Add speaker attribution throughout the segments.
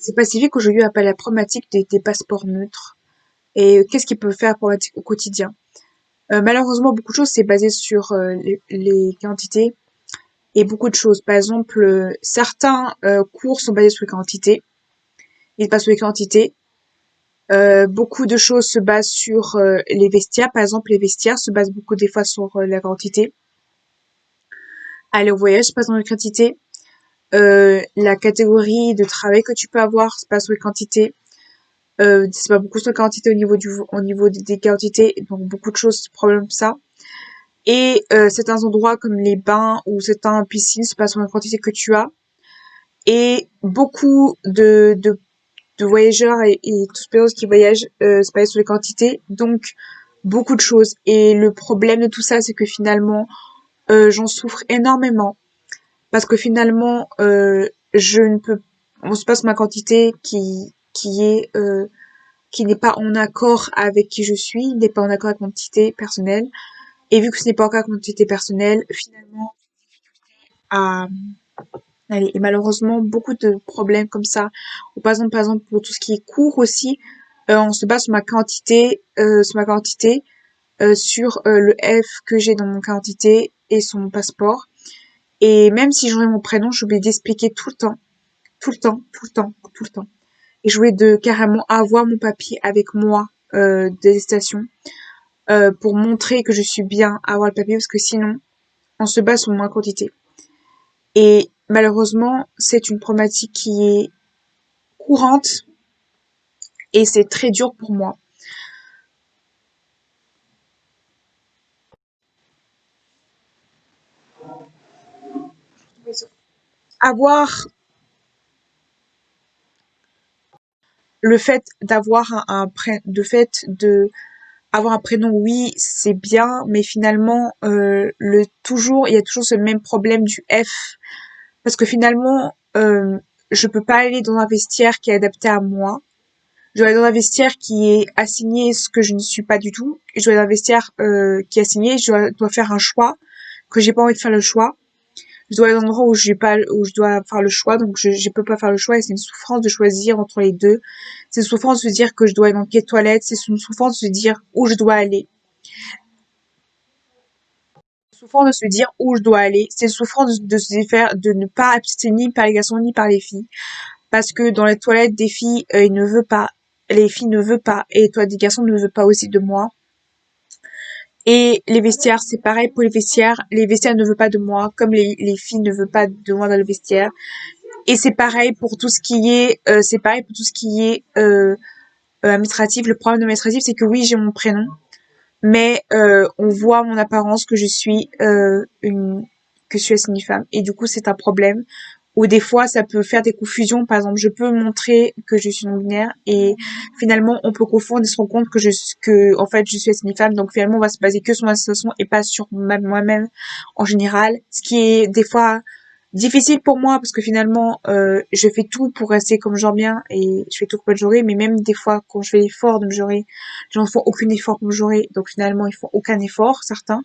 Speaker 1: C'est Pacifique aujourd'hui appelle la problématique des passeports neutres et qu'est-ce qu'ils peuvent faire pour au quotidien. Malheureusement, beaucoup de choses, c'est basé sur les quantités et beaucoup de choses. Par exemple, certains cours sont basés sur les quantités. Ils passent sur les quantités. Beaucoup de choses se basent sur les vestiaires. Par exemple, les vestiaires se basent beaucoup des fois sur la quantité. Aller au voyage se passe sur les quantités. La catégorie de travail que tu peux avoir se passe sur les quantités. C'est pas beaucoup sur les quantités au niveau des quantités. Donc, beaucoup de choses, problème ça. Et certains endroits comme les bains ou certains piscines se passent sur la quantité que tu as. Et beaucoup de voyageurs et toutes les personnes qui voyagent se basent sur les quantités. Donc, beaucoup de choses. Et le problème de tout ça, c'est que finalement, j'en souffre énormément. Parce que finalement, je ne peux... On se passe ma quantité qui n'est pas en accord avec qui je suis, n'est pas en accord avec mon identité personnelle. Et vu que ce n'est pas en accord avec mon identité personnelle, finalement, à allez, et malheureusement, beaucoup de problèmes comme ça. Ou par exemple, pour tout ce qui est cours aussi, on se base sur ma quantité, sur le F que j'ai dans mon quantité et sur mon passeport. Et même si j'aurais mon prénom, j'oublie d'expliquer tout le temps, tout le temps, tout le temps, tout le temps. Et je voulais de carrément avoir mon papier avec moi des stations pour montrer que je suis bien à avoir le papier parce que sinon, on se base sur ma quantité. Et malheureusement, c'est une problématique qui est courante et c'est très dur pour moi. Avoir le fait d'avoir de fait de avoir un prénom, oui, c'est bien, mais finalement, il y a toujours ce même problème du F, parce que finalement, je peux pas aller dans un vestiaire qui est adapté à moi. Je dois aller dans un vestiaire qui est assigné ce que je ne suis pas du tout. Je dois aller dans un vestiaire qui est assigné. Dois faire un choix que j'ai pas envie de faire le choix. Je dois aller dans un endroit où je dois faire le choix, donc je peux pas faire le choix et c'est une souffrance de choisir entre les deux. C'est une souffrance de se dire que je dois aller dans quelle toilette, c'est une souffrance de se dire où je dois aller. C'est une souffrance de se dire où je dois aller. C'est une souffrance de se faire, de ne pas accepter ni par les garçons ni par les filles. Parce que dans les toilettes des filles, ils ne veulent pas. Les filles ne veulent pas. Et les toilettes des garçons ne veulent pas aussi de moi. Et les vestiaires, c'est pareil pour les vestiaires. Les vestiaires ne veulent pas de moi, comme les filles ne veulent pas de moi dans le vestiaire. Et c'est pareil pour tout ce qui est, administratif. Le problème administratif, c'est que oui, j'ai mon prénom, mais on voit mon apparence que je suis que je suis une femme. Et du coup, c'est un problème. Ou des fois, ça peut faire des confusions. Par exemple, je peux montrer que je suis non-binaire et finalement, on peut confondre et se rendre compte en fait, je suis une femme. Donc finalement, on va se baser que sur ma situation et pas sur moi-même en général. Ce qui est des fois difficile pour moi parce que finalement je fais tout pour rester comme je bien et je fais tout pour me genrer, mais même des fois quand je fais l'effort de me genrer, les gens ne font aucun effort pour me genrer, donc finalement ils font aucun effort certains,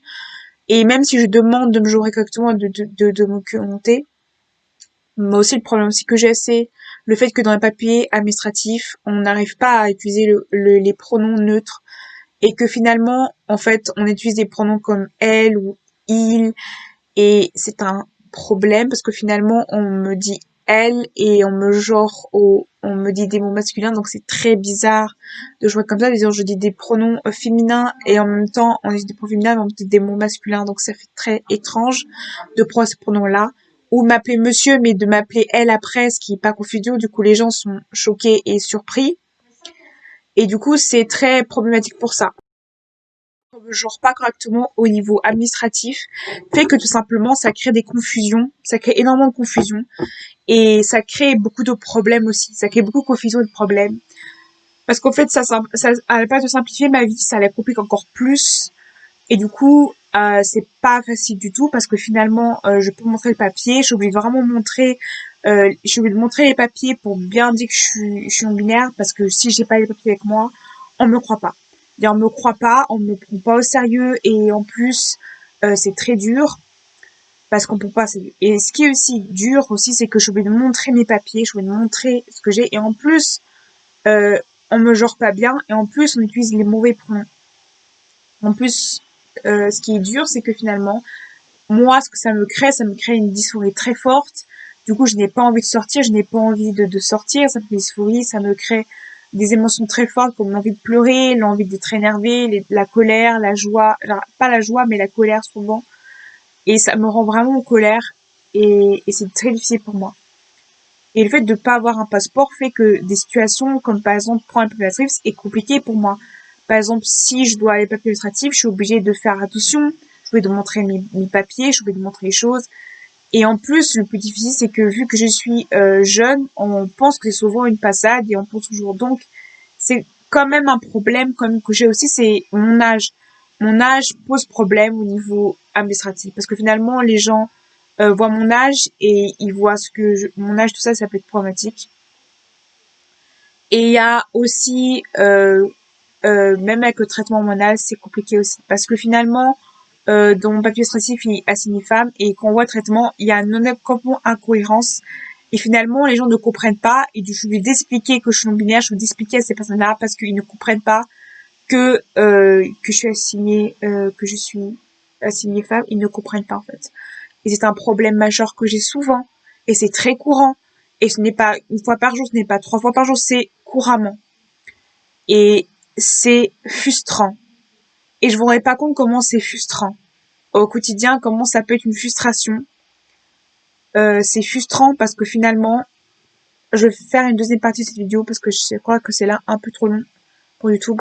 Speaker 1: et même si je demande de me genrer correctement, de me monter, moi aussi le problème aussi que j'ai, c'est le fait que dans les papiers administratifs on n'arrive pas à utiliser les pronoms neutres et que finalement en fait on utilise des pronoms comme elle ou il, et c'est un problème parce que finalement, on me dit elle et on me dit des mots masculins, donc c'est très bizarre de jouer comme ça. Disons, je dis des pronoms féminins et en même temps, on dit des pronoms féminins, mais on dit des mots masculins, donc ça fait très étrange de prendre ces pronoms-là. Ou m'appeler monsieur, mais de m'appeler elle après, ce qui est pas confusion. Du coup, les gens sont choqués et surpris. Et du coup, c'est très problématique pour ça. Genre pas correctement au niveau administratif fait que tout simplement ça crée des confusions, ça crée énormément de confusions et ça crée beaucoup de problèmes aussi, ça crée beaucoup de confusions et de problèmes parce qu'en fait ça à la place de simplifier ma vie, ça la complique encore plus et du coup c'est pas facile du tout parce que finalement je peux montrer le papier, je suis obligée de vraiment montrer je suis obligée de montrer les papiers pour bien dire que je suis non binaire parce que si j'ai pas les papiers avec moi, on me croit pas. Et on me croit pas, on me prend pas au sérieux et en plus c'est très dur. parce qu'on peut pas. Et ce qui est aussi dur aussi, c'est que je vais montrer mes papiers, je vais montrer ce que j'ai, et en plus, euh, on me genre pas bien, et en plus, on utilise les mauvais pronoms. En plus, ce qui est dur, c'est que finalement, moi, ce que ça me crée une dysphorie très forte. Du coup, je n'ai pas envie de sortir, je n'ai pas envie de sortir, ça me fait dysphorie, ça me crée des émotions très fortes comme l'envie de pleurer, l'envie d'être énervé, la colère, la joie, enfin, pas la joie, mais la colère souvent. Et ça me rend vraiment en colère et c'est très difficile pour moi. Et le fait de ne pas avoir un passeport fait que des situations comme par exemple prendre un papier administratif est compliqué pour moi. Par exemple, si je dois aller papier administratif, je suis obligée de faire attention, je vais de montrer mes papiers, je vais de montrer les choses. Et en plus, le plus difficile, c'est que vu que je suis jeune, on pense que c'est souvent une passade et on pense toujours. Donc, c'est quand même un problème quand même que j'ai aussi, c'est mon âge. Mon âge pose problème au niveau administratif parce que finalement, les gens voient mon âge et ils voient mon âge, tout ça, ça peut être problématique. Et il y a aussi, même avec le traitement hormonal, c'est compliqué aussi parce que finalement, dans mon papier administratif, il est assigné femme et quand on voit le traitement, il y a une complètement incohérence. Et finalement, les gens ne comprennent pas et je vais d'expliquer que je suis non-binaire, je vais d'expliquer à ces personnes-là parce qu'ils ne comprennent pas que je suis assignée femme, ils ne comprennent pas en fait. Et c'est un problème majeur que j'ai souvent et c'est très courant. Et ce n'est pas une fois par jour, ce n'est pas 3 fois par jour, c'est couramment. Et c'est frustrant. Et je ne me rendais pas compte comment c'est frustrant au quotidien, comment ça peut être une frustration. C'est frustrant parce que finalement, je vais faire une deuxième partie de cette vidéo parce que je crois que c'est là un peu trop long pour YouTube.